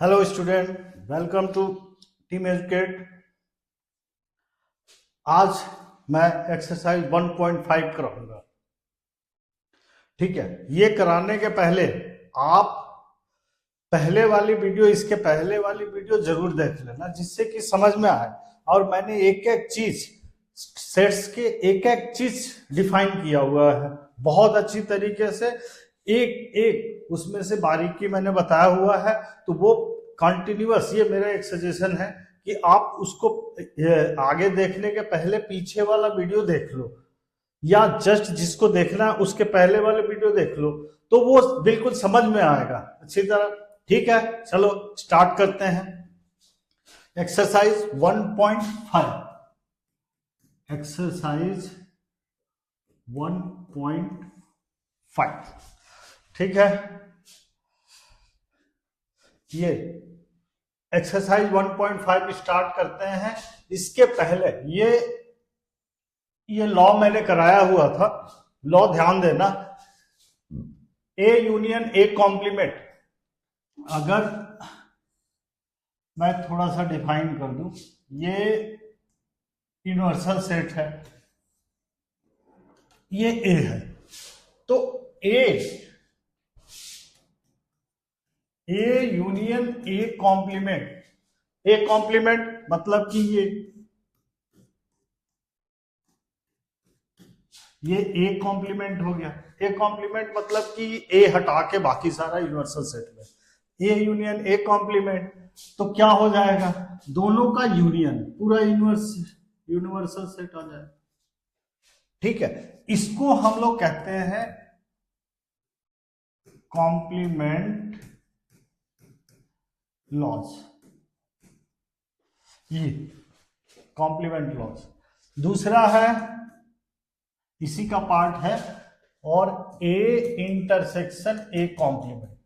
Hello student, welcome to Team Educate. आज मैं exercise 1.5 कराऊंगा। ठीक है, ये कराने के पहले आप पहले वाली वीडियो, इसके पहले वाली वीडियो जरूर देख लेना, जिससे कि समझ में आए। और मैंने एक एक चीज, सेट्स के एक एक चीज डिफाइन किया हुआ है बहुत अच्छी तरीके से। एक एक उसमें से बारीकी मैंने बताया हुआ है। तो वो कंटिन्यूअस, ये मेरा एक सजेशन है कि आप उसको आगे देखने के पहले पीछे वाला वीडियो देख लो, या जस्ट जिसको देखना है उसके पहले वाले वीडियो देख लो, तो वो बिल्कुल समझ में आएगा अच्छी तरह। ठीक है, चलो स्टार्ट करते हैं। Exercise 1.5, exercise 1.5। ठीक है, ये एक्सरसाइज 1.5 स्टार्ट करते हैं। इसके पहले ये लॉ मैंने कराया हुआ था। लॉ ध्यान देना, ए यूनियन ए कॉम्प्लीमेंट। अगर मैं थोड़ा सा डिफाइन कर दूं, ये यूनिवर्सल सेट है, ये ए है। तो A union A complement, A complement मतलब कि ये ए कॉम्प्लीमेंट हो गया। ए कॉम्प्लीमेंट मतलब कि ए हटा के बाकी सारा यूनिवर्सल सेट में ए यूनियन ए कॉम्प्लीमेंट। तो क्या हो जाएगा, दोनों का यूनियन, पूरा यूनिवर्सल सेट आ जाएगा। ठीक है, इसको हम लोग कहते हैं कॉम्प्लीमेंट लॉज। ये कॉम्प्लीमेंट लॉज दूसरा है, इसी का पार्ट है। और ए इंटरसेक्शन ए कॉम्प्लीमेंट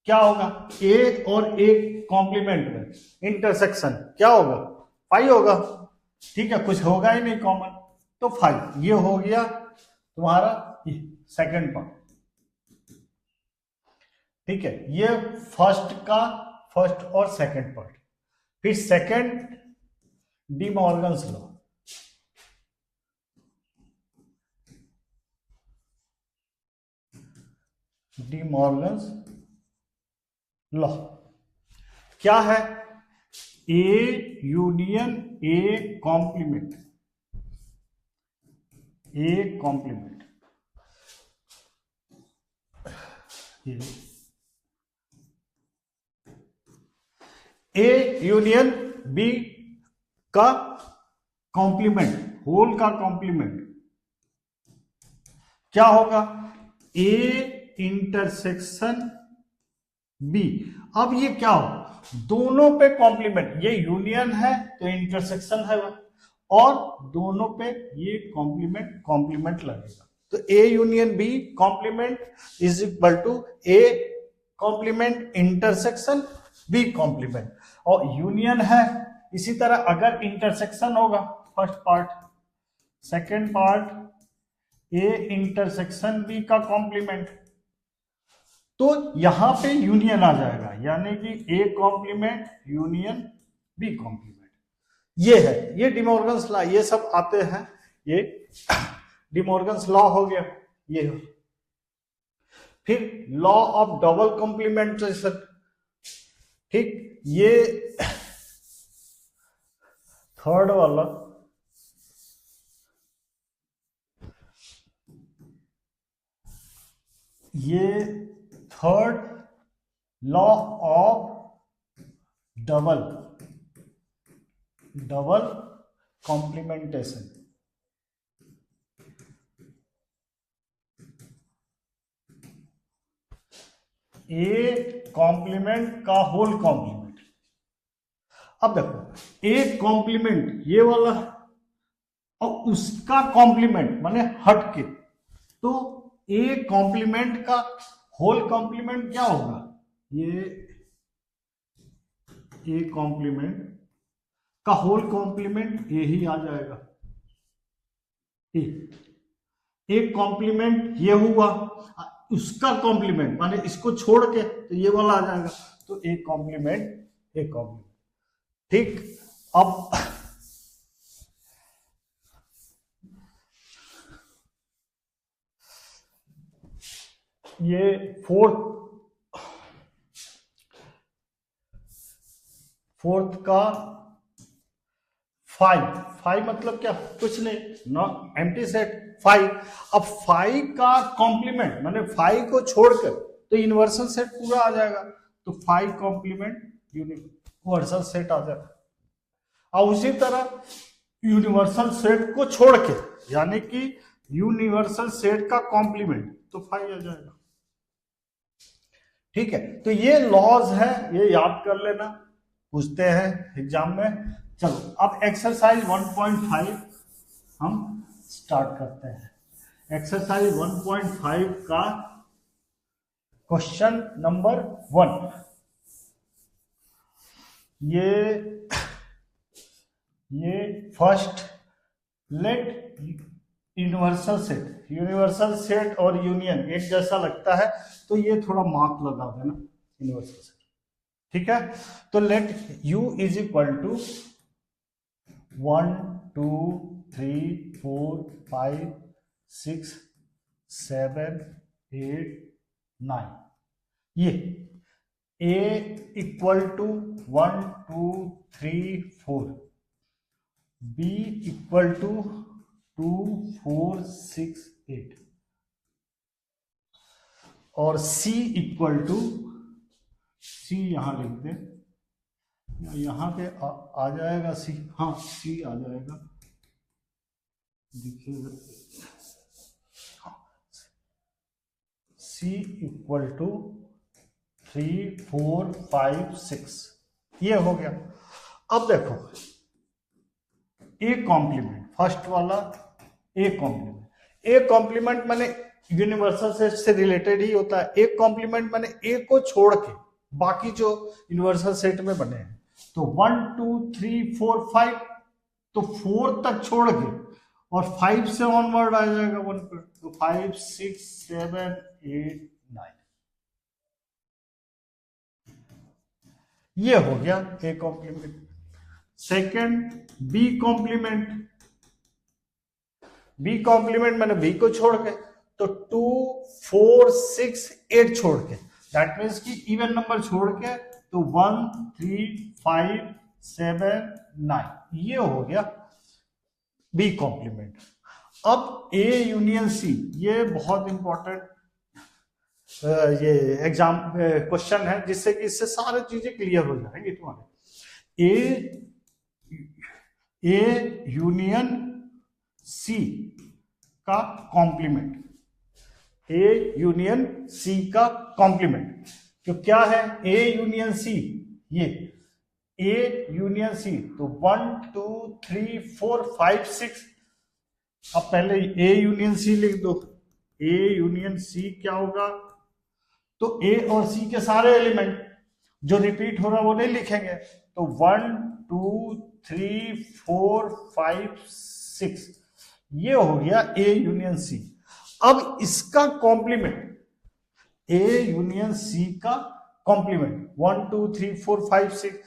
क्या होगा, ए और ए कॉम्प्लीमेंट में इंटरसेक्शन क्या होगा, फाइव होगा। ठीक है, कुछ होगा ही नहीं कॉमन, तो फाइव। ये हो गया तुम्हारा सेकंड पार्ट। ठीक है, ये फर्स्ट और सेकंड पार्ट। फिर second, de Morgan's law. De Morgan's law क्या है, A union A complement, A complement, A union B का कॉम्प्लीमेंट, होल का कॉम्प्लीमेंट क्या होगा, ए इंटरसेक्शन बी। अब ये क्या हो, दोनों पे कॉम्प्लीमेंट, ये यूनियन है तो इंटरसेक्शन है, और दोनों पे ये कॉम्प्लीमेंट लगेगा। तो A union B complement is equal to A complement intersection B complement. और यूनियन है, इसी तरह अगर इंटरसेक्शन होगा, first part, second part A intersection B का कॉम्प्लीमेंट, तो यहां पे यूनियन आ जाएगा, यानी कि A complement union B complement. ये है, ये डिमॉर्गन्स लॉ, ये सब आते हैं, ये डिमॉर्गन्स लॉ हो गया। ये हो, फिर लॉ ऑफ डबल कॉम्प्लीमेंटेशन। ठीक, ये थर्ड वाला, ये third law of double complementation. A complement का होल कॉम्प्लीमेंट। अब देखो, ए कॉम्प्लीमेंट ये वाला और उसका कॉम्प्लीमेंट माने हट के, तो ए कॉम्प्लीमेंट का होल कॉम्प्लीमेंट क्या होगा, ये ए कॉम्प्लीमेंट का होल कॉम्प्लीमेंट यही आ जाएगा। एक कॉम्प्लीमेंट ये हुआ, उसका कॉम्प्लीमेंट माने इसको छोड़ के तो ये वाला आ जाएगा। तो ए कॉम्प्लीमेंट। ठीक, अब ये फोर्थ का 5 मतलब क्या, कुछ नहीं, नो एम्प्टी सेट 5। अब 5 का कॉम्प्लीमेंट माने 5 को छोड़कर तो यूनिवर्सल सेट पूरा आ जाएगा, तो 5 कॉम्प्लीमेंट यूनिवर्सल सेट आ जाएगा। और उसी तरह यूनिवर्सल सेट को छोड़ के यानी कि यूनिवर्सल सेट का कॉम्प्लीमेंट तो 5 आ जाएगा। ठीक है, तो ये लॉज है, ये याद कर लेना, पूछते हैं एग्जाम में। चलो अब एक्सरसाइज 1.5 हम स्टार्ट करते हैं। एक्सरसाइज 1.5 का क्वेश्चन नंबर 1। ये फर्स्ट, लेट यूनिवर्सल सेट और यूनियन एक जैसा लगता है तो ये थोड़ा मार्क लगा देना यूनिवर्सल सेट। ठीक है, तो let u is equal to 1 2 3 4 5 6 7 8 9, ये a equal to 1 2 3 4, b equal to 2 4 6 8 और c इक्वल टू, c यहां लिख दे, यहां पे आ जाएगा c, हाँ c आ जाएगा, देखिएगा c इक्वल टू 3 4 5 6, ये हो गया। अब देखो ए कॉम्प्लीमेंट, फर्स्ट वाला ए कॉम्प्लीमेंट माने यूनिवर्सल सेट से रिलेटेड ही होता है। ए कॉम्प्लीमेंट माने ए को छोड़ के बाकी जो यूनिवर्सल सेट में बने हैं, तो 1 2 3 4 5, तो 4 तक छोड़ के और 5 से ऑनवर्ड आ जाएगा 1 पर, तो 5 6 7 8 9, ये हो गया A complement. Second B complement मैंने बी को छोड़ के, तो 2 4 6 8 छोड़ के, दैट मीन्स कि इवन नंबर छोड़ के, तो 1 3 5 7 9, ये हो गया बी कॉम्प्लीमेंट। अब ए यूनियन सी, ये बहुत इंपॉर्टेंट ये एग्जाम क्वेश्चन है, जिससे कि इससे सारी चीजें क्लियर हो जाएंगी तुम्हारे। ए यूनियन सी का कॉम्प्लीमेंट, ए यूनियन सी का कॉम्प्लीमेंट, तो क्या है ए यूनियन सी, ये ए यूनियन सी, तो 1 2 3 4 5 6। अब पहले ए यूनियन सी लिख दो, ए यूनियन सी क्या होगा, तो ए और सी के सारे एलिमेंट जो रिपीट हो रहा है वो नहीं लिखेंगे, तो 1 2 3 4 5 6, ये हो गया ए यूनियन सी। अब इसका कॉम्प्लीमेंट, ए यूनियन सी का कॉम्प्लीमेंट 1 2 3 4 5 6,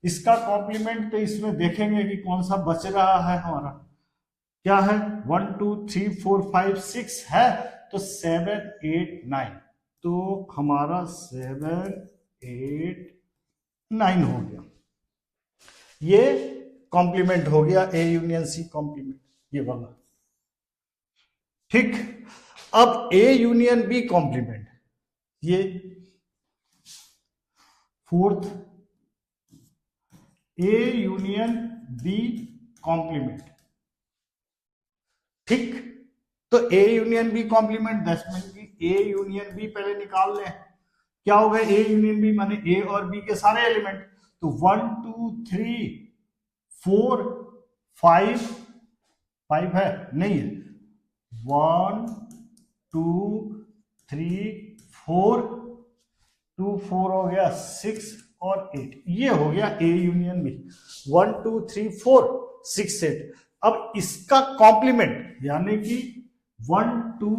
इसका कॉम्प्लीमेंट तो इसमें देखेंगे कि कौन सा बच रहा है हमारा, क्या है 1 2 3 4 5 6 है, तो 7 8 9, तो हमारा 7 8 9 हो गया, ये कॉम्प्लीमेंट हो गया ए यूनियन सी कॉम्प्लीमेंट, ये वाला। ठीक, अब ए यूनियन बी कॉम्प्लीमेंट, ये fourth A union B complement. ठीक, तो A union B complement 10 minute की, ए यूनियन बी पहले निकाल लें, क्या होगा ए यूनियन बी माने ए और बी के सारे एलिमेंट, तो 1 2 3 4 5 है नहीं है, 1 2 3 4 2 4 हो गया 6 और 8, ये हो गया ए यूनियन बी, 1 2 3 4 6 8। अब इसका कॉम्प्लीमेंट यानी कि 1 2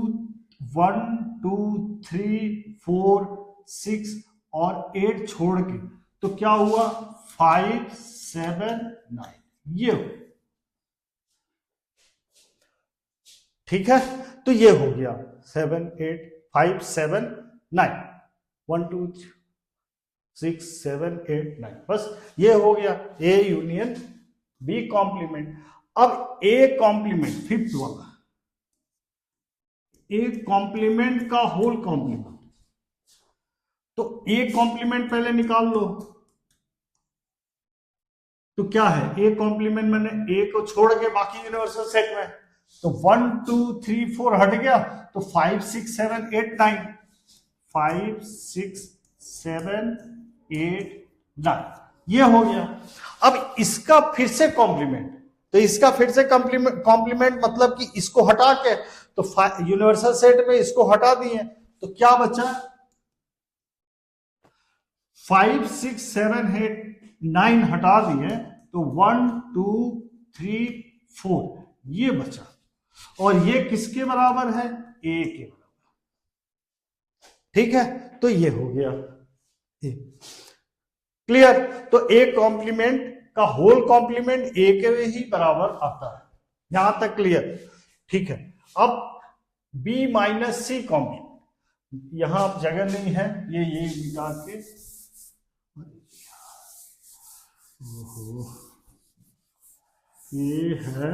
3 4 6 और 8 छोड़ के, तो क्या हुआ 5 7 9, ये हो, ठीक है। तो ये हो गया 7 8 5 7 9, 1 2 6 7 8 9, बस ये हो गया ए यूनियन बी कॉम्प्लीमेंट। अब ए कॉम्प्लीमेंट फिफ्थ वाला, ए कॉम्प्लीमेंट का होल कॉम्प्लीमेंट, तो ए कॉम्प्लीमेंट पहले निकाल लो। तो क्या है ए कॉम्प्लीमेंट, मैंने ए को छोड़ के बाकी यूनिवर्सल सेट में, तो 1 2 3 4 हट गया, तो 5 6 7 8 9, 5 6 7 8 9, ये हो गया। अब इसका फिर से कॉम्प्लीमेंट, तो इसका फिर से कॉम्प्लीमेंट मतलब कि इसको हटा के, तो यूनिवर्सल सेट में इसको हटा दिए, तो क्या बचा 5 6 7 8 9 हटा दिए, तो 1 2 3 4 ये बचा, और ये किसके बराबर है, ए के बराबर, ठीक है। तो ये हो गया क्लियर। तो ए कॉम्प्लीमेंट का होल कॉम्प्लीमेंट ए के ही बराबर आता है, यहां तक क्लियर, ठीक है। अब बी माइनस सी कॉम्प्लीमेंट, यहां अब जगह नहीं है, ये मिटा के, ये है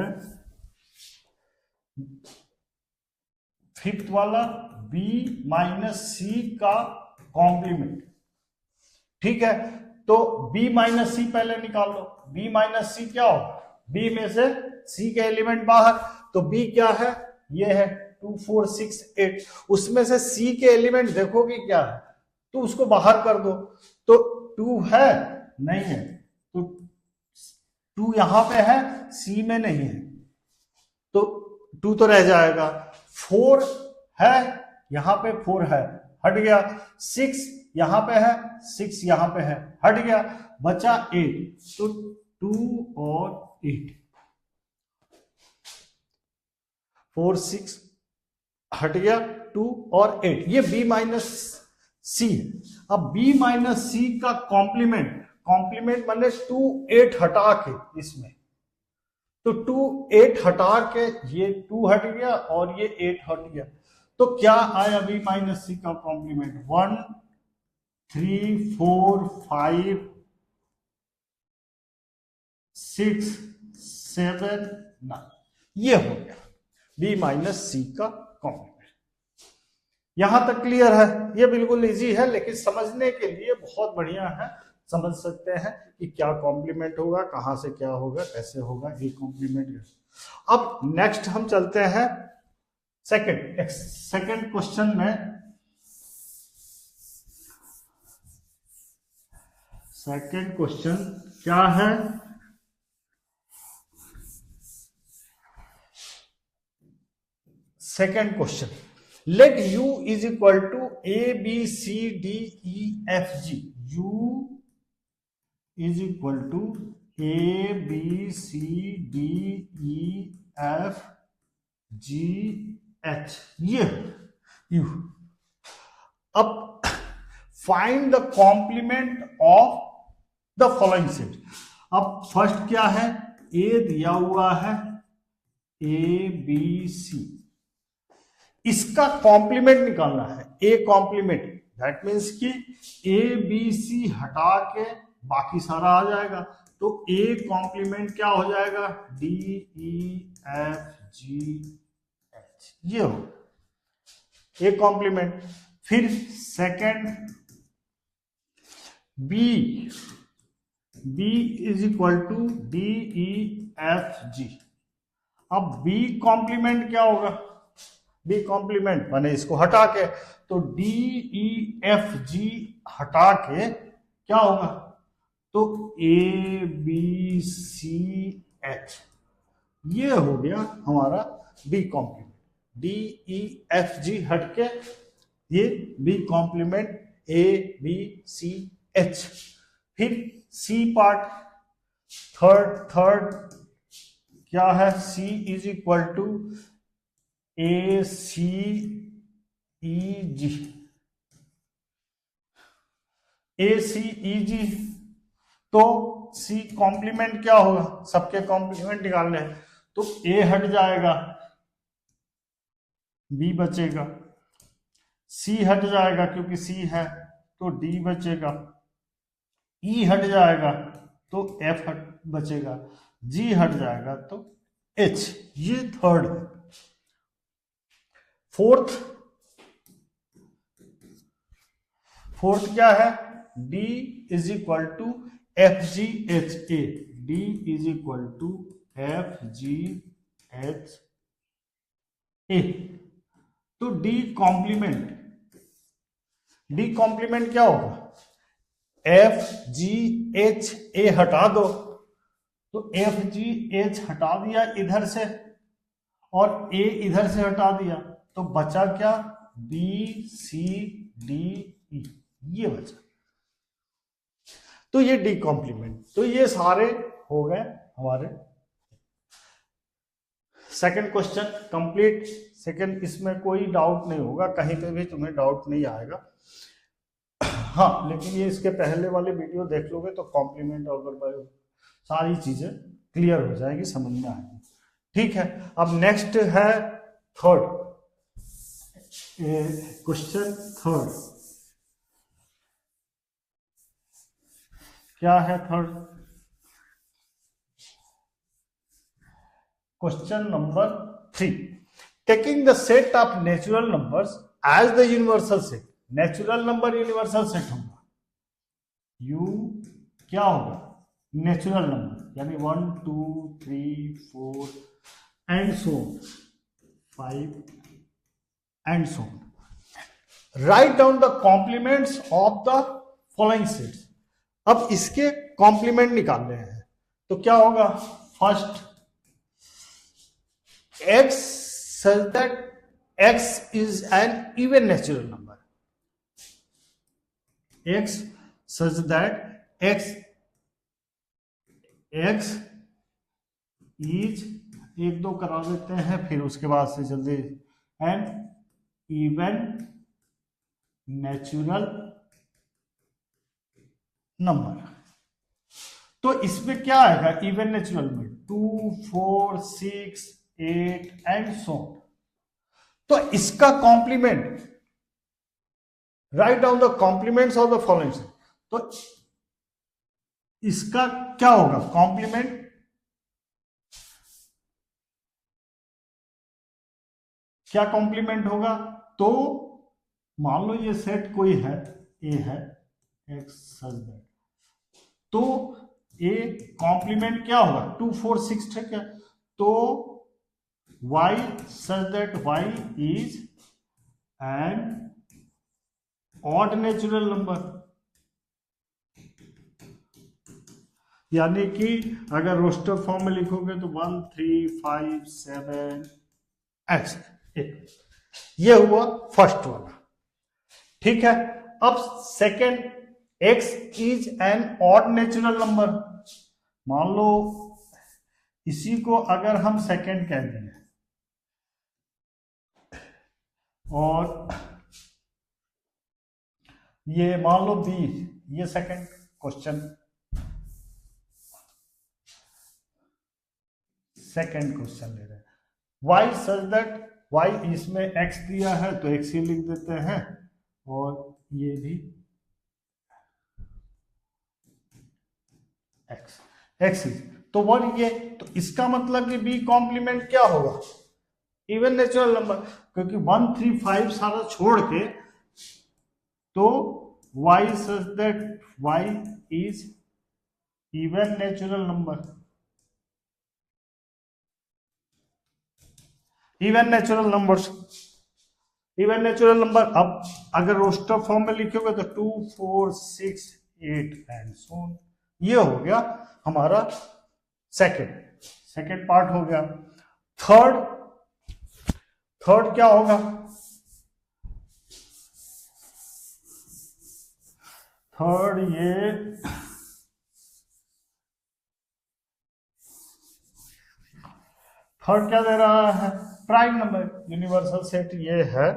फिफ्थ वाला b माइनस सी का कॉम्प्लीमेंट, ठीक है। तो b माइनस सी पहले निकाल लो, b माइनस सी क्या हो, b में से c के एलिमेंट बाहर, तो b क्या है, ये है 2 4 6 8, उसमें से c के एलिमेंट देखोगे क्या है, तो उसको बाहर कर दो, तो 2 है नहीं है, तो 2 यहां पे है, c में नहीं है, तो 2 तो रह जाएगा, 4 है यहां पे, 4 है हट गया, 6 यहां पे है, 6 यहां पे है हट गया, बचा 8, तो 2 और 8, 4 6 हट गया, 2 और 8, ये b माइनस सी है। अब b माइनस सी का कॉम्प्लीमेंट, कॉम्प्लीमेंट माने 2 8 हटा के इसमें, तो 2 8 हटा के ये 2 हट गया और ये 8 हट गया, तो क्या आया b माइनस सी का कॉम्प्लीमेंट, 1 3 4 5 6 7 9, ये हो गया b माइनस सी का कॉम्प्लीमेंट। यहां तक क्लियर है, ये बिल्कुल इजी है, लेकिन समझने के लिए बहुत बढ़िया है, समझ सकते हैं कि क्या कॉम्प्लीमेंट होगा, कहां से क्या होगा, कैसे होगा ए कॉम्प्लीमेंट। अब नेक्स्ट हम चलते हैं सेकंड क्वेश्चन में। सेकंड क्वेश्चन क्या है, second question, let u is equal to A B C D E F G, u is equal to A B C D E F G H, ये u। अब find the complement of the following set. अब first क्या है, ए दिया हुआ है ए B सी, इसका complement निकालना है, ए कॉम्प्लीमेंट, दैट मीन्स कि ए बी सी हटा के बाकी सारा आ जाएगा, तो ए कॉम्प्लीमेंट क्या हो जाएगा, D E F G H, ये हो ए कॉम्प्लीमेंट। फिर second B, B is equal to D E F G, अब बी कॉम्प्लीमेंट क्या होगा, बी कॉम्प्लीमेंट माने इसको हटा के, तो डी ई एफ जी हटा के क्या होगा, तो ए बी सी एच, ये हो गया हमारा B complement, D E F G हट के ये B complement A B C H. फिर सी पार्ट, थर्ड क्या है, C is equal to A C E G, A C E G, तो सी कॉम्प्लीमेंट क्या होगा, सबके कॉम्प्लीमेंट निकालने हैं, तो ए हट जाएगा, बी बचेगा, सी हट जाएगा क्योंकि सी है तो डी बचेगा, ई हट जाएगा तो एफ हट बचेगा, जी हट जाएगा तो एच। ये थर्ड है। फोर्थ क्या है, D is equal to F G H A, D is equal to F G H A. तो डी कॉम्प्लीमेंट क्या होगा, एफ जी एच ए हटा दो, तो एफ जी एच हटा दिया इधर से और ए इधर से हटा दिया, तो बचा क्या, बी सी डी ई, ये बचा। तो ये डी कॉम्प्लीमेंट, तो ये सारे हो गए हमारे सेकंड क्वेश्चन कंप्लीट। सेकंड, इसमें कोई डाउट नहीं होगा, कहीं पे भी तुम्हें डाउट नहीं आएगा। हाँ, लेकिन ये इसके पहले वाले वीडियो देख लोगे तो कॉम्प्लीमेंट और सारी चीजें क्लियर हो जाएगी, समझ में आएगी। ठीक है, अब नेक्स्ट है थर्ड क्वेश्चन। थर्ड क्या है, third question number 3, taking the set of natural numbers as the universal set. Natural number universal set होगा, यू क्या होगा, नेचुरल नंबर, यानी 1 2 3 4 and so 5 and so. Write down the complements of the following sets. अब इसके complement निकालने हैं, तो क्या होगा, first x such that x is an even natural number, x such that x is, एक दो करा देते हैं फिर उसके बाद से जल्दी, एन इवन नेचुरल नंबर। तो इसमें क्या आएगा, इवन नेचुरल में 2 4 6 8 एंड सो। तो इसका complement, write down the complements of the following. तो इसका क्या होगा, कॉम्प्लीमेंट क्या कॉम्प्लीमेंट होगा, तो मान लो ये सेट कोई है, ए है, एक्स सच दैट, तो ए कॉम्प्लीमेंट क्या होगा, 2 4 6, ठीक है, तो y such that y is an odd natural number, यानी कि अगर रोस्टर फॉर्म में लिखोगे तो 1 3 5 7 x, ये हुआ फर्स्ट वाला। ठीक है, अब second, x is an odd natural number. मान लो इसी को अगर हम सेकंड कह दें और ये मान लो बी, ये सेकंड क्वेश्चन, ले रहे हैं, वाई सच दैट, वाई इसमें एक्स दिया है तो एक्स ही लिख देते हैं, और ये भी एक्स, एक्स तो वन, ये तो इसका मतलब कि बी कॉम्प्लीमेंट क्या होगा, इवन नेचुरल नंबर, क्योंकि 1 3 5 सारा छोड़ के, तो y such that y is even natural number, even natural number. अब अगर रोस्टर फॉर्म में लिखोगे तो 2 4 6 8 एंड सो ऑन। ये हो गया हमारा सेकंड पार्ट हो गया। थर्ड क्या होगा, थर्ड ये थर्ड क्या दे रहा है, प्राइम नंबर, यूनिवर्सल सेट ये है।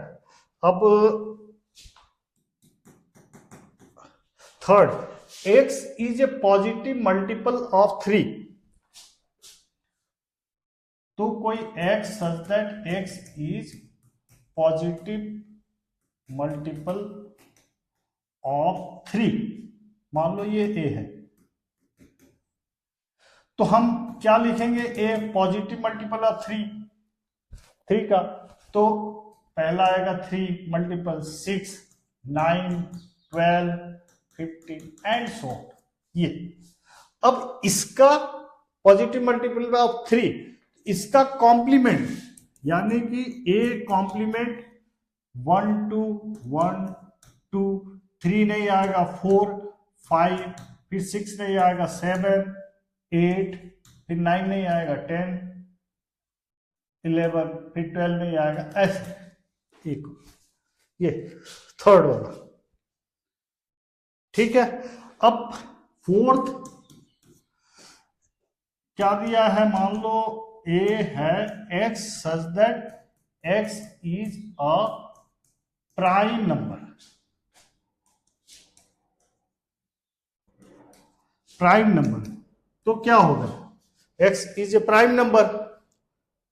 अब third x is a positive multiple of 3, तो कोई x such that x is positive multiple of 3, मान लो ये a है, तो हम क्या लिखेंगे, a पॉजिटिव मल्टीपल ऑफ 3 का, तो पहला आएगा 3 मल्टीपल 6 9 12 15 एंड सो ये। अब इसका पॉजिटिव मल्टीपल ऑफ 3, इसका कॉम्प्लीमेंट यानी कि a कॉम्प्लीमेंट 1 2 1 2 3 नहीं आएगा 4 5, फिर 6 नहीं आएगा 7 8, फिर 9 नहीं आएगा 10 11, फिर 12 नहीं आएगा, ऐसे एक ये थर्ड वाला। ठीक है, अब फोर्थ क्या दिया है, मान लो a है x such that x is a prime number, prime number, तो क्या होगा, x is a prime number.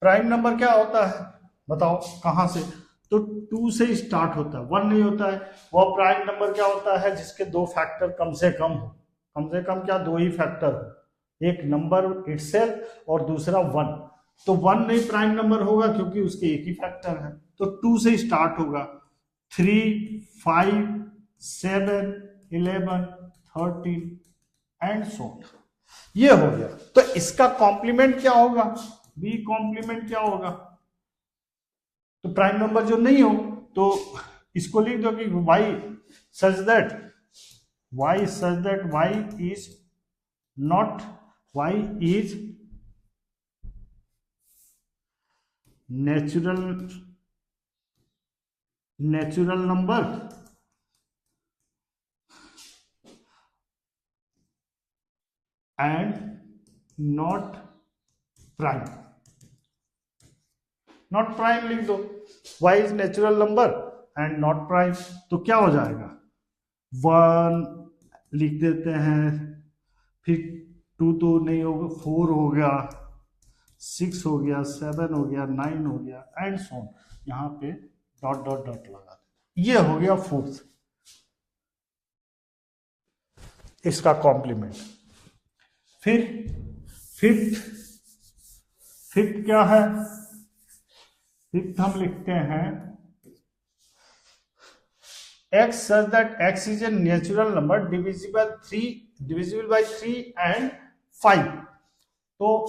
Prime number क्या होता है बताओ कहां से, तो 2 से स्टार्ट होता है, 1 नहीं होता है। वह प्राइम नंबर क्या होता है जिसके 2 फैक्टर कम से कम हो, कम से कम क्या 2 ही फैक्टर हो, एक नंबर इटसेल्फ और दूसरा 1, तो 1 नहीं प्राइम नंबर होगा क्योंकि उसके एक ही फैक्टर है, तो 2 से स्टार्ट होगा, 3 5 7 11 13 एंड सो ये हो गया। तो इसका कॉम्प्लीमेंट क्या होगा, बी कॉम्प्लीमेंट क्या होगा, तो प्राइम नंबर जो नहीं हो तो इसको लिख दो कि y such that y is not, y is natural number and not prime, not prime लिख दो, y is natural number and not prime, तो क्या हो जाएगा 1 लिख देते हैं, फिर 2 तो नहीं होगा, 4 हो गया, 6 हो गया, 7 हो गया, 9 हो गया एंड सो ऑन, यहाँ पे डॉट डॉट डॉट लगा दे, ये हो गया फोर्थ इसका कॉम्प्लीमेंट। फिर फिफ्थ क्या है, फिफ्थ हम लिखते हैं x such that x is a natural number divisible by 3 and 5, तो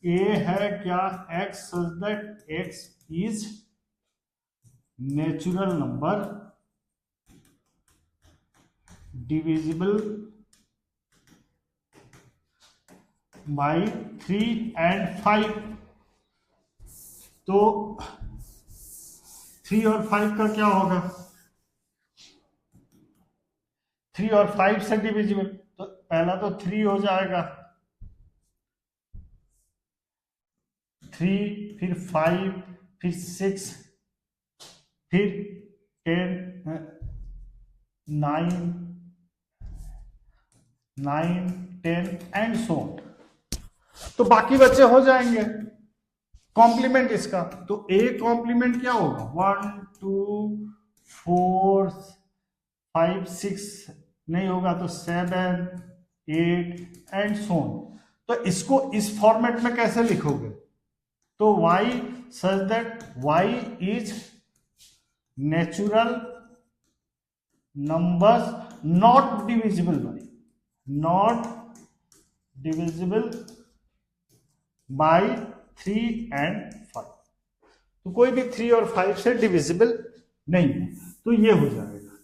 a है क्या, x such that x is natural number divisible by 3 and 5, तो 3 और 5 का क्या होगा, 3 और 5 से डिविजिबल, तो पहला तो 3 हो जाएगा, 3 फिर 5 फिर 6 फिर 10 9 10 एंड सो ऑन, तो बाकी बच्चे हो जाएंगे कॉम्प्लीमेंट इसका, तो a कॉम्प्लीमेंट क्या होगा 1 2 4 5 6 नहीं होगा तो 7 8 एंड सो ऑन, तो इसको इस फॉर्मेट में कैसे लिखोगे, तो y such that y is natural numbers not divisible by 3 and 5, तो कोई भी 3 और 5 से डिविजिबल नहीं है, तो ये हो जाएगा।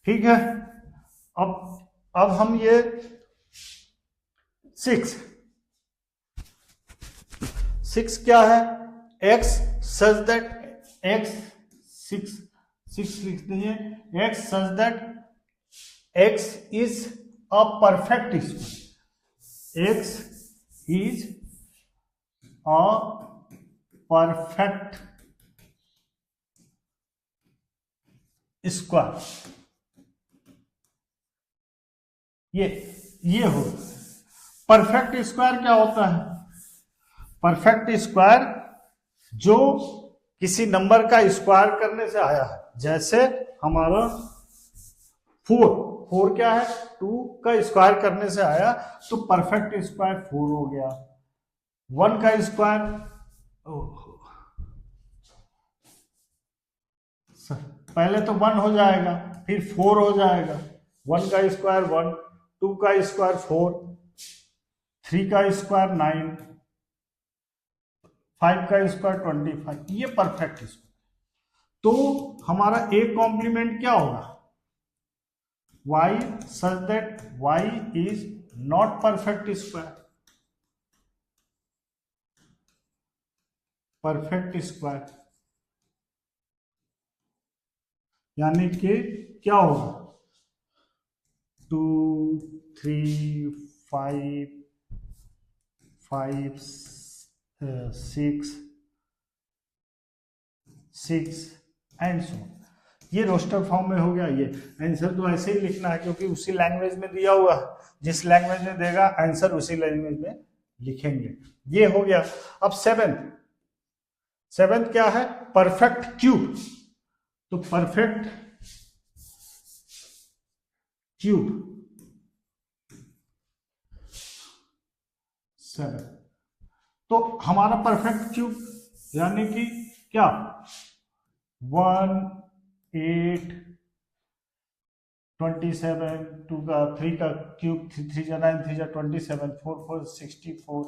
ठीक है, अब हम ये 6 क्या है, x सच दैट x 6 लिख दीजिए, x such that x is a perfect square, x is a perfect square, ये हो। परफेक्ट स्क्वायर क्या होता है? परफेक्ट स्क्वायर जो किसी नंबर का स्क्वायर करने से आया है, जैसे हमारा 4 क्या है? 2 का स्क्वायर करने से आया, तो परफेक्ट स्क्वायर 4 हो गया। 1 का स्क्वायर, पहले तो 1 हो जाएगा, फिर 4 हो जाएगा। 1 का स्क्वायर 1, 2 का स्क्वायर 4, 3 का स्क्वायर 9, 5 का स्क्वायर 25। ये परफेक्ट स्क्वायर। तो हमारा ए कॉम्प्लीमेंट क्या होगा? y such that y is not perfect square। Perfect square यानी कि क्या होगा? 2, 3, 5, 6 एंड सो। ये रोस्टर फॉर्म में हो गया। ये आंसर तो ऐसे ही लिखना है क्योंकि उसी लैंग्वेज में दिया हुआ है, जिस लैंग्वेज में देगा आंसर उसी लैंग्वेज में लिखेंगे। ये हो गया। अब सेवेंथ क्या है? Perfect cube. तो परफेक्ट क्यूब 7। तो हमारा परफेक्ट क्यूब यानी कि क्या? 1, 8, 27, 2 का 3 का क्यूब, 3 जा 9, 3 जा 27, 4 4 64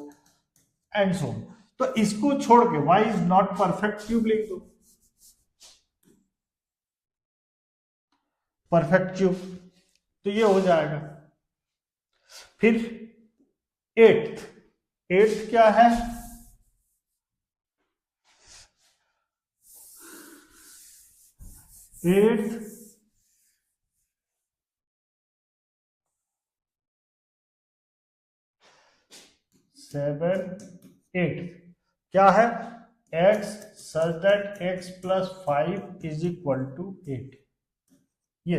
एंड सो। तो इसको छोड़ के y is not perfect cube लिख दो। परफेक्ट क्यूब तो ये हो जाएगा। फिर एट्थ क्या है? एट्थ 7, 8 क्या है? x such that x plus 5 is equal to 8। ये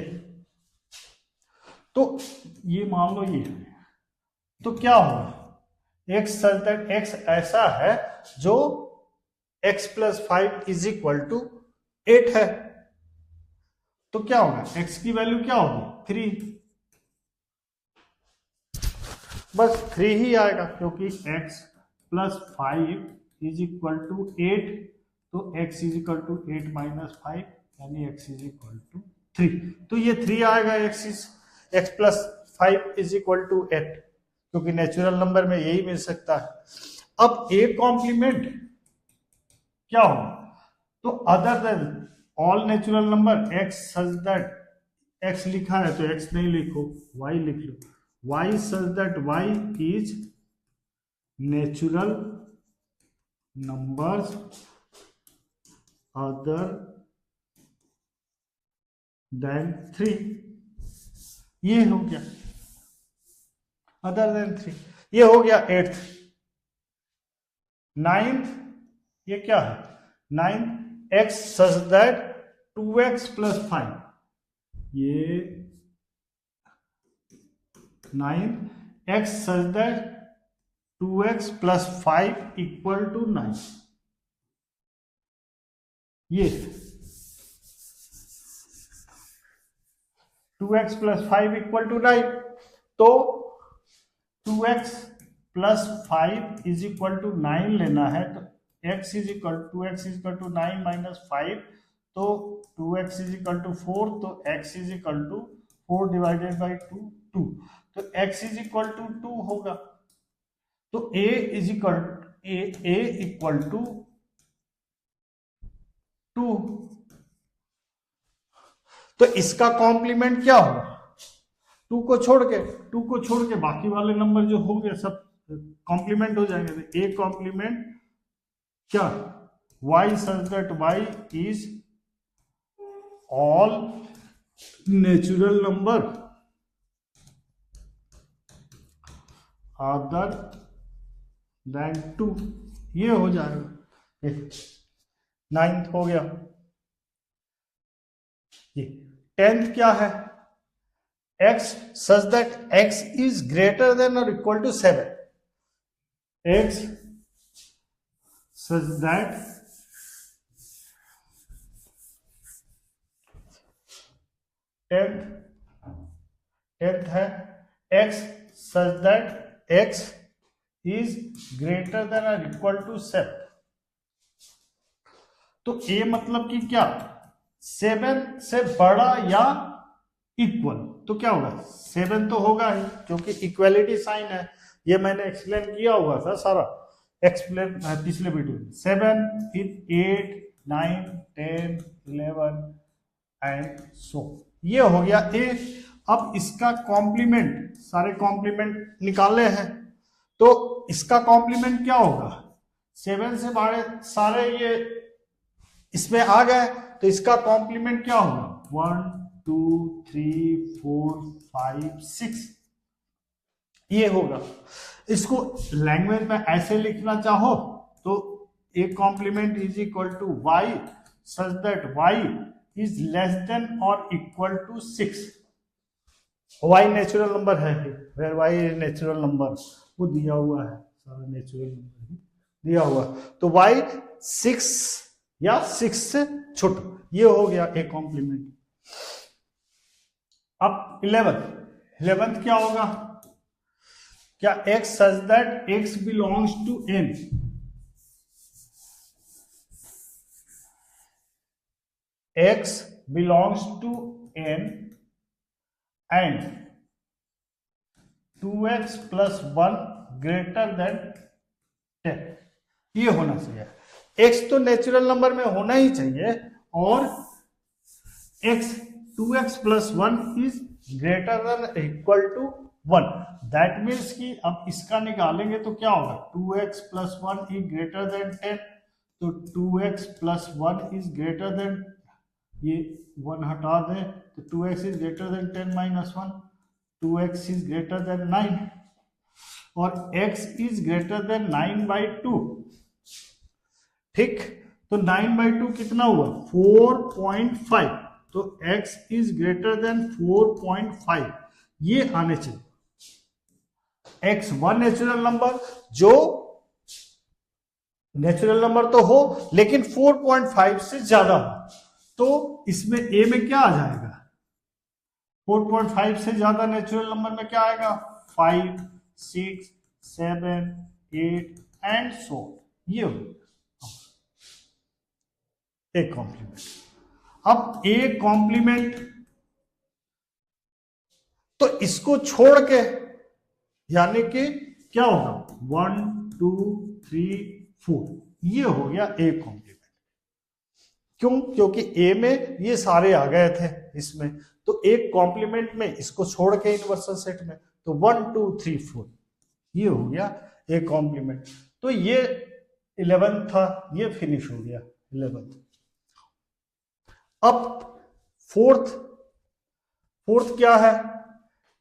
तो ये मान लो ये है, तो क्या होगा? x such that x ऐसा है जो x plus 5 is equal to 8 है, तो क्या होगा? x की वैल्यू क्या होगी? 3। बस 3 ही आएगा क्योंकि x plus 5 is equal to 8, तो x is equal to 8 minus 5 यानी x इज इक्वल टू 3। तो ये 3 आएगा। x plus 5 is equal to 8 क्योंकि नेचुरल नंबर में यही मिल सकता है। अब a कॉम्प्लीमेंट क्या होगा? तो other than all natural number x such that x लिखा है तो x नहीं लिखो, y लिख लो। y such that y is natural numbers other than 3। ये हो गया अदर देन 3। ये हो गया 8th। 9th ये क्या है? 9th x such that 2x plus 5। ये 9 x such that 2x plus 5 equal to 9। ये 2x plus 5 equal to 9, तो 2x plus 5 is equal to 9 लेना है, तो x is equal to 9 minus 5, तो 2x is equal to 4, तो x is equal to 4 divided by 2 2, तो x is equal to 2 होगा। तो a इज इक्वल टू 2। तो इसका कॉम्प्लीमेंट क्या होगा? 2 को छोड़ के बाकी वाले नंबर जो होंगे सब कॉम्प्लीमेंट हो जाएंगे। तो a कॉम्प्लीमेंट क्या? y such that y is all natural number other than 2। ये हो जाएगा। 9th हो गया। ये 10th क्या है? x such that x is greater than or equal to 7, x such that tenth है x such that x is greater than or equal to 7। तो a मतलब कि क्या 7 से बड़ा या इक्वल, तो क्या होगा 7 तो होगा ही क्योंकि इक्वालिटी साइन है, ये मैंने एक्सप्लेन किया हुआ था सारा, एक्सप्लेन पिछले वीडियो में। 7 फिर 8 9 10 11 एंड सो, ये हो गया ए। अब इसका कॉम्प्लीमेंट, सारे कॉम्प्लीमेंट निकाले हैं, तो इसका कॉम्प्लीमेंट क्या होगा 7 से बड़े सारे ये इसमें आ गए, तो इसका कॉम्प्लीमेंट क्या होगा 1 2 3 4 5 6, ये होगा। इसको लैंग्वेज में ऐसे लिखना चाहो तो A complement is equal to y such that y is less than और equal to 6। Y natural number है, where y is natural number, वो दिया हुआ है, सारा नेचुरल नंबर दिया हुआ, तो वाई 6 या 6 से छोटा, ये हो गया ए कॉम्प्लीमेंट। अब 11th क्या होगा, क्या x such that x belongs to n, x belongs to n and 2x plus 1 greater than 10, ये होना चाहिए। x तो नेचुरल नंबर में होना ही चाहिए और x 2x plus 1 is greater than equal to 1, that means कि अब इसका निकालेंगे तो क्या होगा 2x plus 1 is greater than 10, तो 2x plus 1 is greater then, ये 1 हटा दें तो 2x is greater than 10 minus 1, 2x is greater then 9 और x इज ग्रेटर देन 9/2, ठीक। तो 9/2 कितना हुआ 4.5, तो x इज ग्रेटर देन 4.5, ये आने चाहिए। x वन नेचुरल नंबर, जो नेचुरल नंबर तो हो लेकिन 4.5 से ज्यादा हो, तो इसमें a में क्या आ जाएगा 4.5 से ज्यादा नेचुरल नंबर में क्या आएगा 5 6 7 8 एंड सो, ये हो ए कॉम्प्लीमेंट। अब ए कॉम्प्लीमेंट, तो इसको छोड़ के यानी कि क्या होगा 1 2 3 4, ये हो गया ए कॉम्प्लीमेंट। क्यों, क्योंकि ए में ये सारे आ गए थे इसमें, तो एक कॉम्प्लीमेंट में इसको छोड़ के यूनिवर्सल सेट में, तो 1 2 3 4, ये हो गया ए कॉम्प्लीमेंट। तो ये 11 था, ये फिनिश हो गया 11। अब फोर्थ क्या है,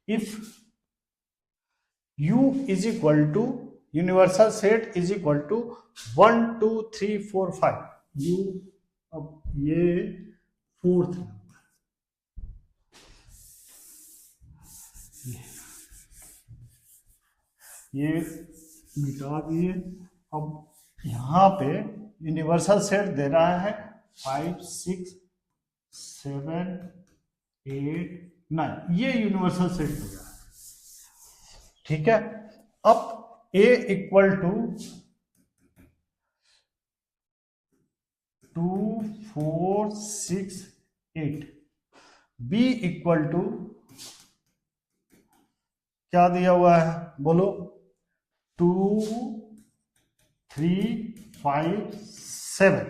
if U is equal to universal set is equal to 1 2 3 4 5, U, अब ये फोर्थ नंबर, ये मिटा दिए। अब यहां पे यूनिवर्सल सेट दे रहा है 5 6 7 8 9, ये यूनिवर्सल सेट हो गया, ठीक है। अब a equal to 2 4 6 8, b equal to क्या दिया हुआ है बोलो 2 3 5 7,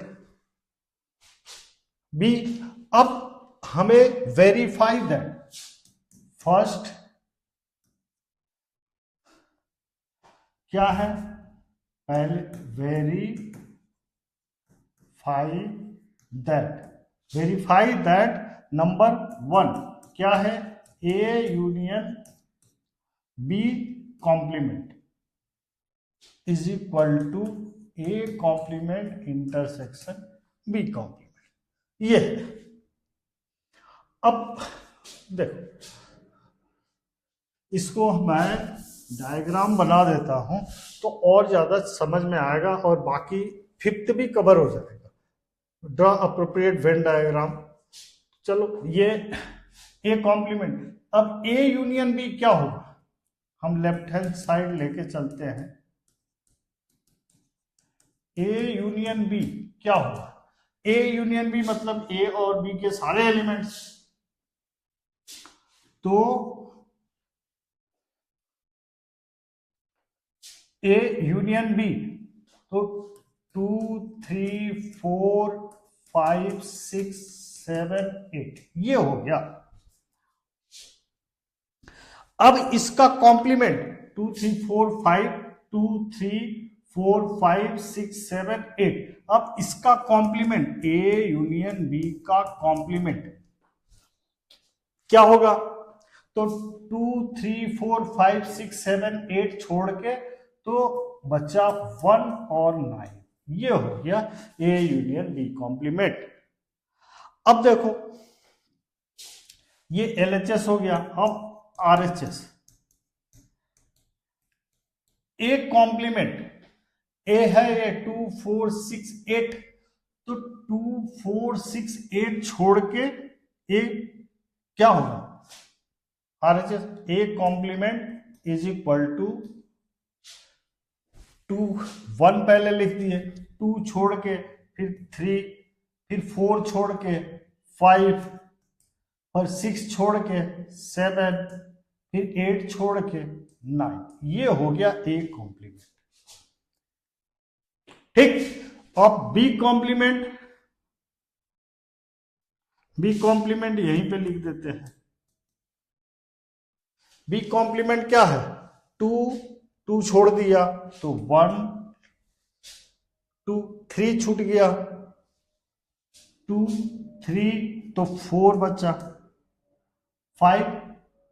b। अब हमें वेरीफाई दैट, फर्स्ट क्या है, पहले वेरीफाई दैट नंबर 1 क्या है a union b complement is equal to a complement intersection b complement, ये। अब देखो इसको मैं डायग्राम बना देता हूं तो और ज्यादा समझ में आएगा और बाकी फिफ्थ भी कवर हो जाएगा। Draw appropriate Venn diagram. चलो ये ए कॉम्प्लीमेंट। अब ए यूनियन बी क्या होगा, हम लेफ्ट हैंड साइड लेके चलते हैं। ए यूनियन बी क्या होगा, ए यूनियन बी मतलब ए और बी के सारे एलिमेंट्स। तो ए यूनियन बी तो 2 3 4 5 6 7 8 ये हो गया। अब इसका कॉम्प्लीमेंट 2 3 4 5 2 3 4 5 6 7 8। अब इसका कॉम्प्लीमेंट ए यूनियन बी का कॉम्प्लीमेंट क्या होगा, तो 2 3 4 5 6 7 8 छोड़ के तो बचा 1 और 9, ये हो गया ए यूनियन बी कॉम्प्लीमेंट। अब देखो ये LHS हो गया, अब RHS। ए कॉम्प्लीमेंट ए है ये 2 4 6 8, तो 2 4 6 8 छोड़ के ए क्या होगा RHS। A complement is equal to 2 1 पहले लिख दिए, 2 छोड़ के फिर 3 फिर 4 छोड़ के 5 और 6 छोड़ के 7 फिर 8 छोड़ के 9, ये हो गया ए कॉम्प्लीमेंट। ठीक। अब बी कॉम्प्लीमेंट यहीं पे लिख देते हैं। बी कॉम्प्लीमेंट क्या है, 2 छोड़ दिया तो 1 2 3 छूट गया 2 3 तो 4 बचा, 5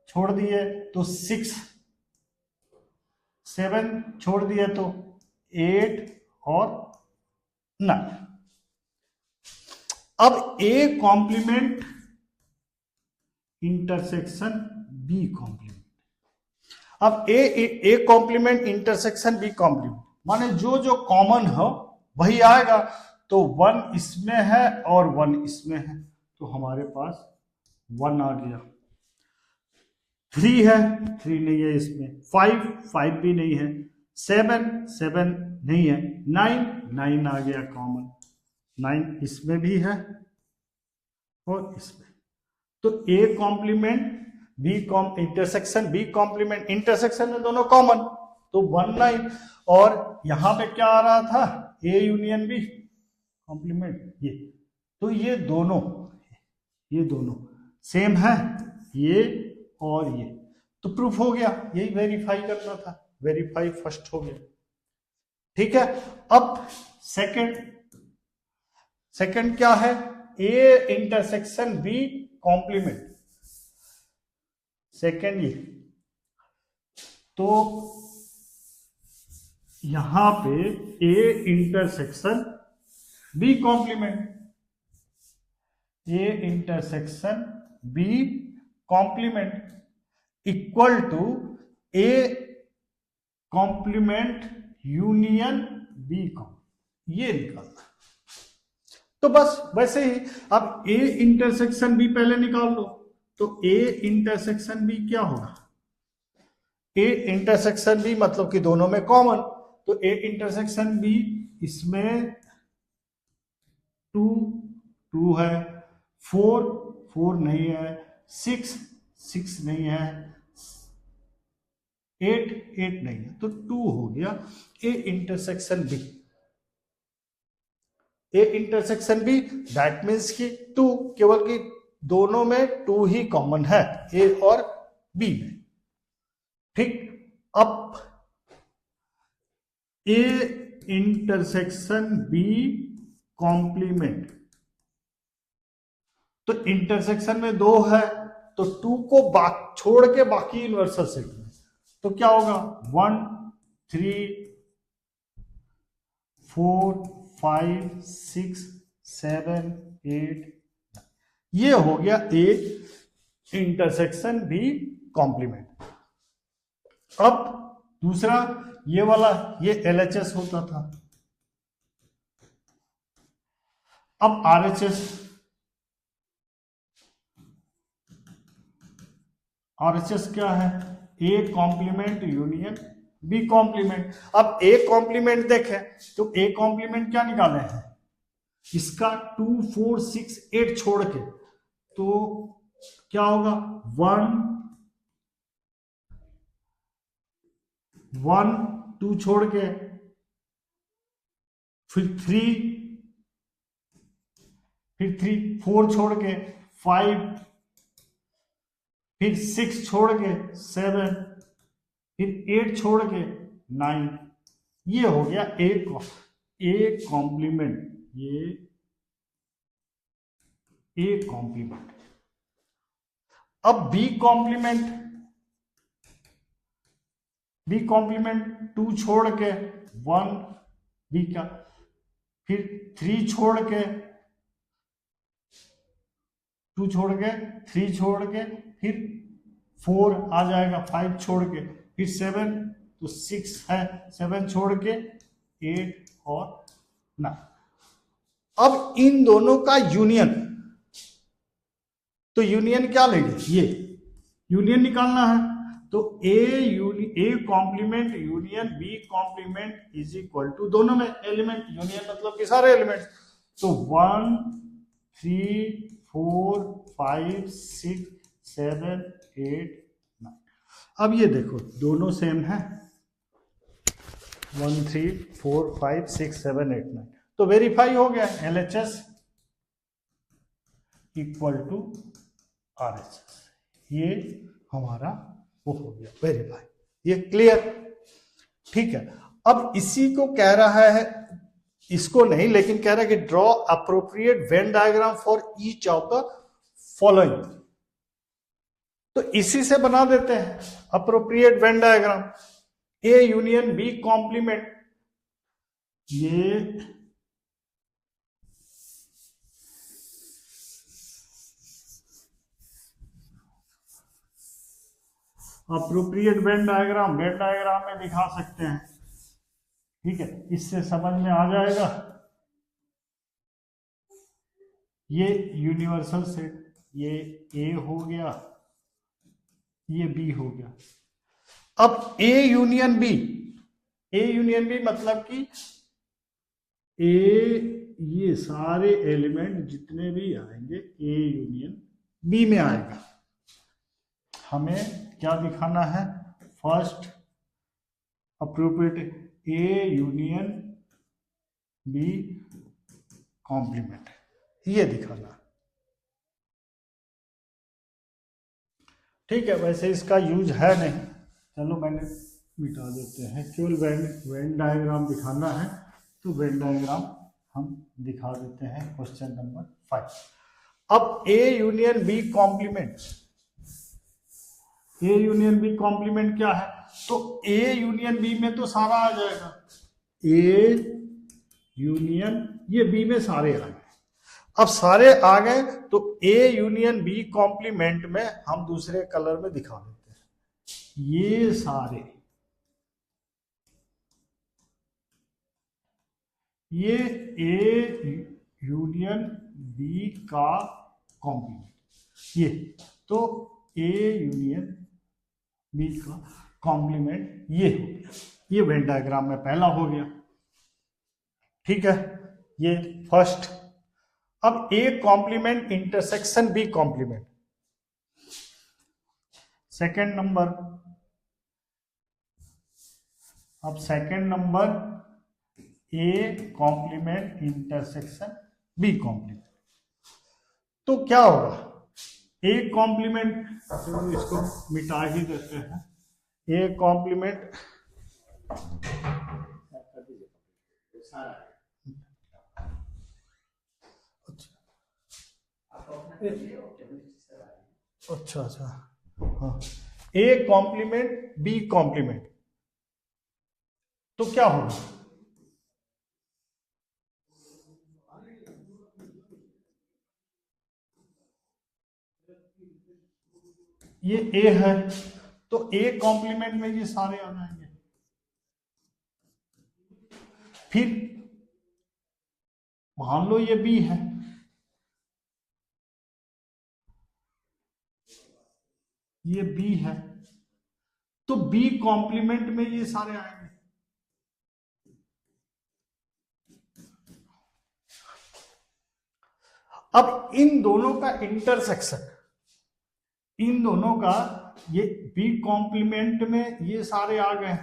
छोड़ दिए तो 6, 7 छोड़ दिए तो 8 और 9। अब A complement intersection B complement. अब A complement intersection B complement माने जो जो कॉमन हो वही आएगा। तो 1 इसमें है और 1 इसमें है, तो हमारे पास 1 आ गया। 3 है, 3 नहीं है इसमें, 5 भी नहीं है, 7 नहीं है, 9 आ गया कॉमन, 9 इसमें भी है और इसमें। तो A complement B intersection B complement intersection में दोनों कॉमन, तो 1 9। और यहां पे क्या आ रहा था, ए यूनियन बी कॉम्प्लीमेंट ये, तो ये दोनों सेम है, ये और ये, तो प्रूफ हो गया। यही वेरीफाई करना था, वेरीफाई फर्स्ट हो गया। ठीक है। अब सेकंड क्या है, A intersection B complement. Second ये, तो यहां पे A intersection B complement, A intersection B complement equal to A complement union B complement, ये निकालना। तो बस वैसे ही अब ए इंटरसेक्शन बी पहले निकाल लो, तो ए इंटरसेक्शन बी क्या होगा, ए इंटरसेक्शन बी मतलब कि दोनों में कॉमन, तो ए इंटरसेक्शन बी इसमें 2 है, 4 नहीं है, 6 नहीं है, 8 नहीं है, तो 2 हो गया A intersection B. A intersection B that means कि 2, केवल कि दोनों में 2 ही कॉमन है, ए और बी में। ठीक। अब ए इंटरसेक्शन बी कॉम्प्लीमेंट, तो इंटरसेक्शन में 2 है, तो 2 को छोड़ के बाकी यूनिवर्सल सेट में, तो क्या होगा 1 3 4 5 6 7 8, ये हो गया ए इंटरसेक्शन बी कॉम्प्लीमेंट। अब दूसरा ये वाला, ये LHS होता था। अब RHS, RHS क्या है? A complement union B complement. अब A कॉम्प्लीमेंट देखें तो A कॉम्प्लीमेंट क्या निकाले हैं इसका 2 4 6 8 छोड़ के, तो क्या होगा 1 2 छोड़ के, फिर 3 4 छोड़ के 5, फिर 6 छोड़ के 7, फिर 8 छोड़ के 9। ये हो गया ए कॉम्प्लीमेंट, ये ए कॉम्प्लीमेंट। अब बी कॉम्प्लीमेंट 2 छोड़ के 1 बी का, फिर 3 छोड़ के 2 छोड़ के 3 छोड़ के, फिर 4 आ जाएगा 5 छोड़ के, फिर 7 तो 6 है 7 छोड़ के 8 और 9। अब इन दोनों का यूनियन, तो यूनियन क्या लेंगे, ये यूनियन निकालना है। तो A complement union B complement is equal to, दोनों में एलिमेंट यूनियन मतलब कि सारे एलिमेंट, तो 1 3 4 5 6 7 8 9। अब ये देखो दोनों सेम है, 1 3 4 5 6 7 8 9, तो वेरीफाई हो गया LHS इक्वल टू RHS। ये हमारा वो हो गया वेरीफाई, ये क्लियर, ठीक है। अब इसी को कह रहा है, इसको नहीं लेकिन कह रहा है कि draw appropriate Venn diagram for each of the following. तो इसी से बना देते हैं appropriate Venn diagram. A union B complement, ये अप्रोप्रिएट वेन डायग्राम में दिखा सकते हैं, ठीक है, इससे समझ में आ जाएगा। ये यूनिवर्सल सेट, ये ए हो गया, ये बी हो गया। अब ए यूनियन बी मतलब कि ये सारे एलिमेंट जितने भी आएंगे ए यूनियन बी में आएगा। हमें क्या दिखाना है, first appropriate A union B complement, ये दिखाना, ठीक है। वैसे इसका यूज है नहीं, चलो मैंने मिटा देते हैं, केवल वेन डायग्राम दिखाना है तो वेन डायग्राम हम दिखा देते हैं। Question number 5। अब ए यूनियन बी कॉम्प्लीमेंट क्या है, तो ए यूनियन बी में तो सारा आ जाएगा, ए यूनियन, ये बी में सारे आ गए। अब सारे आ गए तो ए यूनियन बी कॉम्प्लीमेंट में हम दूसरे कलर में दिखा देते हैं, ये सारे, ये ए यूनियन बी का कॉम्प्लीमेंट, ये तो ए यूनियन बी का कॉम्प्लीमेंट ये हो गया, ये वेन डायग्राम में पहला हो गया, ठीक है, ये फर्स्ट। अब A complement intersection B complement, second number. अब second number A complement intersection B complement, तो क्या होगा, ए कॉम्प्लीमेंट, इसको मिटा ही देते हैं, ए कॉम्प्लीमेंट अच्छा, हाँ, ए कॉम्प्लीमेंट बी कॉम्प्लीमेंट, तो क्या होगा, ये ए है तो ए कॉम्प्लीमेंट में ये सारे आ जाएंगे। फिर मान लो ये बी है, ये बी है, तो बी कॉम्प्लीमेंट में ये सारे आएंगे। अब इन दोनों का इंटरसेक्शन, इन दोनों का, ये बी कॉम्प्लीमेंट में ये सारे आ गए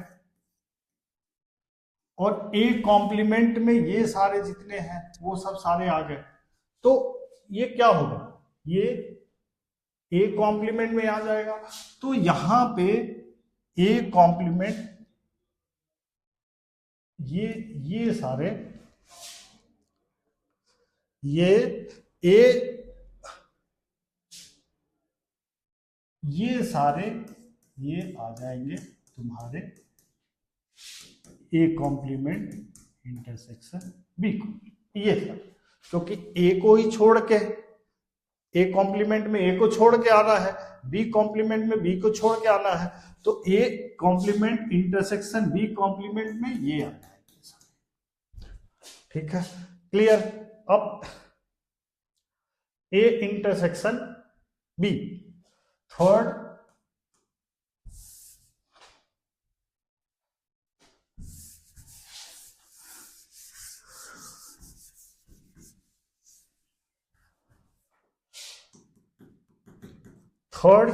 और ए कॉम्प्लीमेंट में ये सारे जितने हैं वो सब सारे आ गए, तो ये क्या होगा, ये ए कॉम्प्लीमेंट में आ जाएगा। तो यहां पे ए कॉम्प्लीमेंट, ये सारे, ये सारे ये आ जाएंगे तुम्हारे ए कॉम्प्लीमेंट इंटरसेक्शन बी को। ये था, क्योंकि ए को ही छोड़ के, ए कॉम्प्लीमेंट में ए को छोड़ के आना है, बी कॉम्प्लीमेंट में बी को छोड़ के आना है, तो A complement intersection B complement में ये आ जाएगा। ठीक है, क्लियर। अब ए इंटरसेक्शन बी, थर्ड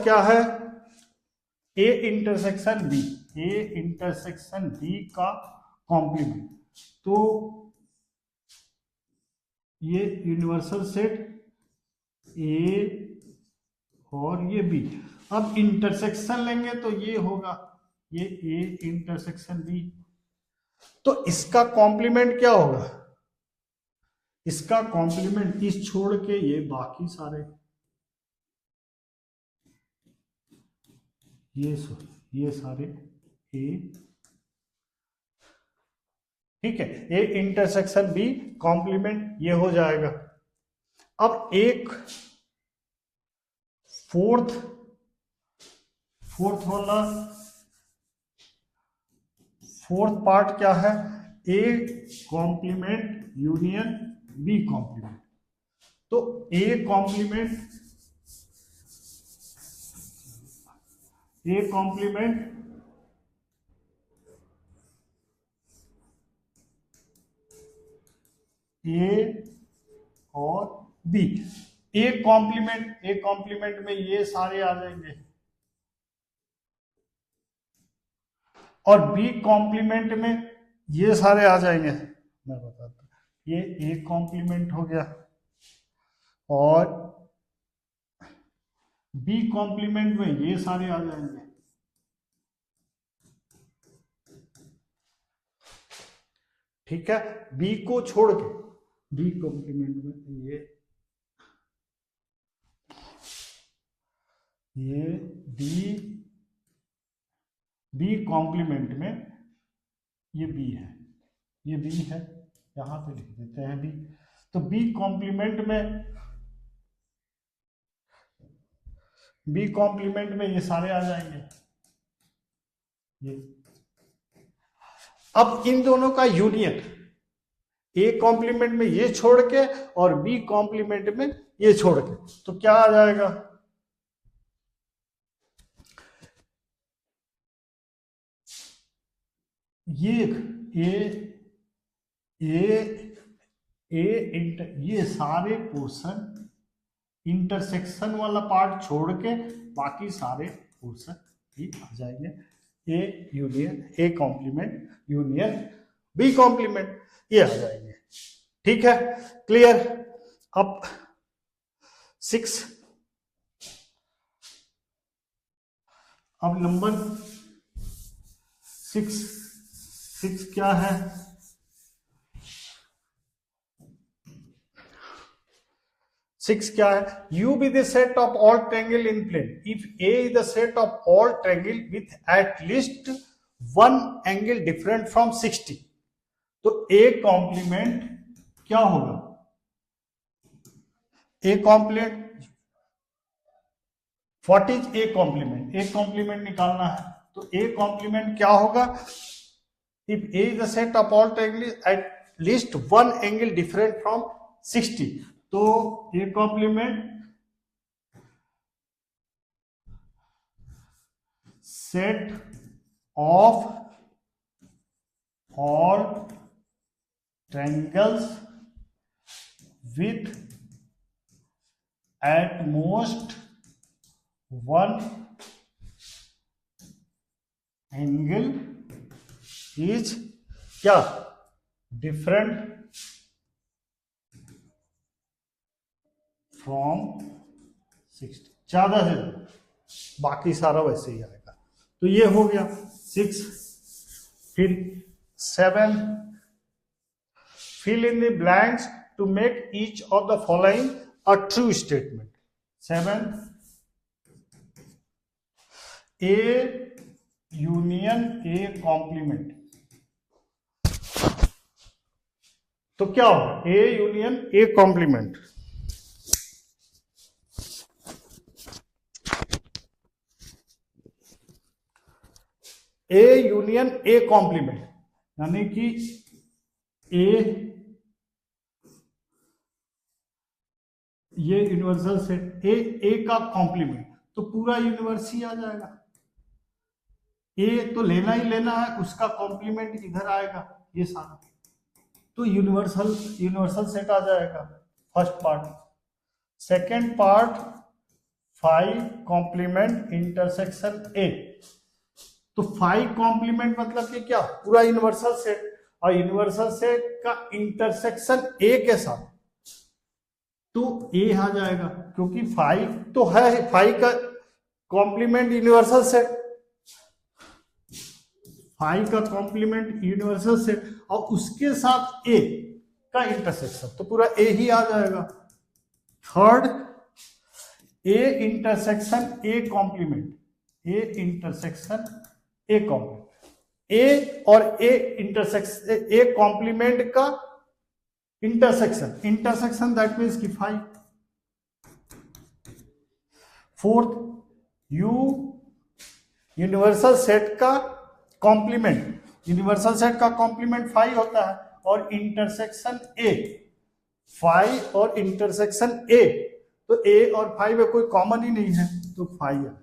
क्या है, A intersection B, A intersection B का कॉम्प्लीमेंट। तो ये यूनिवर्सल सेट ए और ये बी, अब इंटरसेक्शन लेंगे तो ये होगा, ये ए इंटरसेक्शन बी, तो इसका कॉम्प्लीमेंट क्या होगा, इसका कॉम्प्लीमेंट इस छोड़ के ये बाकी सारे, ये सारे ए, ठीक है, ए इंटरसेक्शन बी कॉम्प्लीमेंट ये हो जाएगा। अब एक फोर्थ वाला, फोर्थ पार्ट क्या है, A complement union B complement. तो ए कॉम्प्लीमेंट ए और बी, ए कॉम्प्लीमेंट में ये सारे आ जाएंगे और बी कॉम्प्लीमेंट में ये सारे आ जाएंगे। मैं बताता हूं, ये ए कॉम्प्लीमेंट हो गया और बी कॉम्प्लीमेंट में ये सारे आ जाएंगे। ठीक है, बी को छोड़ के, बी कॉम्प्लीमेंट में ये बी कॉम्प्लीमेंट में ये बी है, ये बी है, यहां पे लिख देते हैं बी। तो बी कॉम्प्लीमेंट में ये सारे आ जाएंगे ये। अब इन दोनों का यूनियन, ए कॉम्प्लीमेंट में ये छोड़ के और बी कॉम्प्लीमेंट में ये छोड़ के, तो क्या आ जाएगा, ये सारे पोर्शन इंटरसेक्शन वाला पार्ट छोड़ के बाकी सारे पोर्शन भी आ जाएंगे, A union A complement union B complement, ये आ जाएंगे। ठीक है, क्लियर। अब 6, अब नंबर 6 क्या है, 6 क्या है, U be the set of all triangle in plane if A is the set of all triangle with at least one angle different from 60। तो A कॉम्प्लीमेंट क्या होगा, A complement what is A complement? A complement निकालना है तो A complement क्या होगा? If A is the set of all triangles at least one angle different from 60, तो A complement set of all triangles with at most one angle is क्या? different from 60, ज्यादा से ज्यादा, बाकी सारा वैसे ही आएगा। तो ये हो गया 6। फिर 7, fill in the blanks to make each of the following a true statement. 7, A union A complement, तो क्या होगा? A union A complement, A union A complement यानी कि A, ये यूनिवर्सल सेट ए का कॉम्प्लीमेंट, तो पूरा यूनिवर्स ही आ जाएगा। ए तो लेना ही लेना है, उसका कॉम्प्लीमेंट इधर आएगा, ये सारा, तो यूनिवर्सल सेट आ जाएगा first part. Second part 5 complement intersection A, तो 5 कॉम्प्लीमेंट मतलब कि क्या? पूरा यूनिवर्सल सेट, और यूनिवर्सल सेट का इंटरसेक्शन ए के साथ, तो ए आ जाएगा, क्योंकि 5 तो है, 5 का कॉम्प्लीमेंट यूनिवर्सल सेट, 5 का कॉम्प्लीमेंट यूनिवर्सल सेट और उसके साथ ए का इंटरसेक्शन, तो पूरा ए ही आ जाएगा। Third, A intersection A complement, A intersection A complement, A और ए इंटरसेक्शन, ए कॉम्प्लीमेंट का इंटरसेक्शन दैट मीन्स कि 5। फोर्थ, यू यूनिवर्सल सेट का कॉम्प्लीमेंट, यूनिवर्सल सेट का कॉम्प्लीमेंट 5 होता है, और इंटरसेक्शन ए 5 और इंटरसेक्शन ए, तो ए और 5 में कोई कॉमन ही नहीं है, तो 5 है।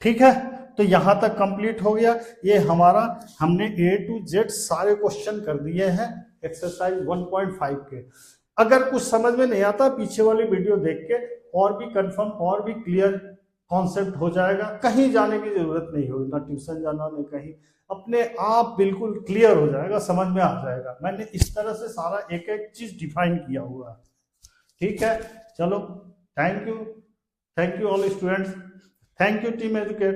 ठीक है, तो यहां तक कंप्लीट हो गया। ये हमारा, हमने A to Z सारे क्वेश्चन कर दिए हैं एक्सरसाइज 1.5 के। अगर कुछ समझ में नहीं आता, पीछे वाली वीडियो देख के और भी कंफर्म और भी क्लियर कॉन्सेप्ट हो जाएगा, कहीं जाने की जरूरत नहीं होगी, ना ट्यूशन जाना ना कहीं, अपने आप बिल्कुल क्लियर हो जाएगा, समझ में आ जाएगा। मैंने इस तरह से सारा एक एक चीज डिफाइन किया हुआ है। ठीक है, चलो, thank you all students, thank you team educate.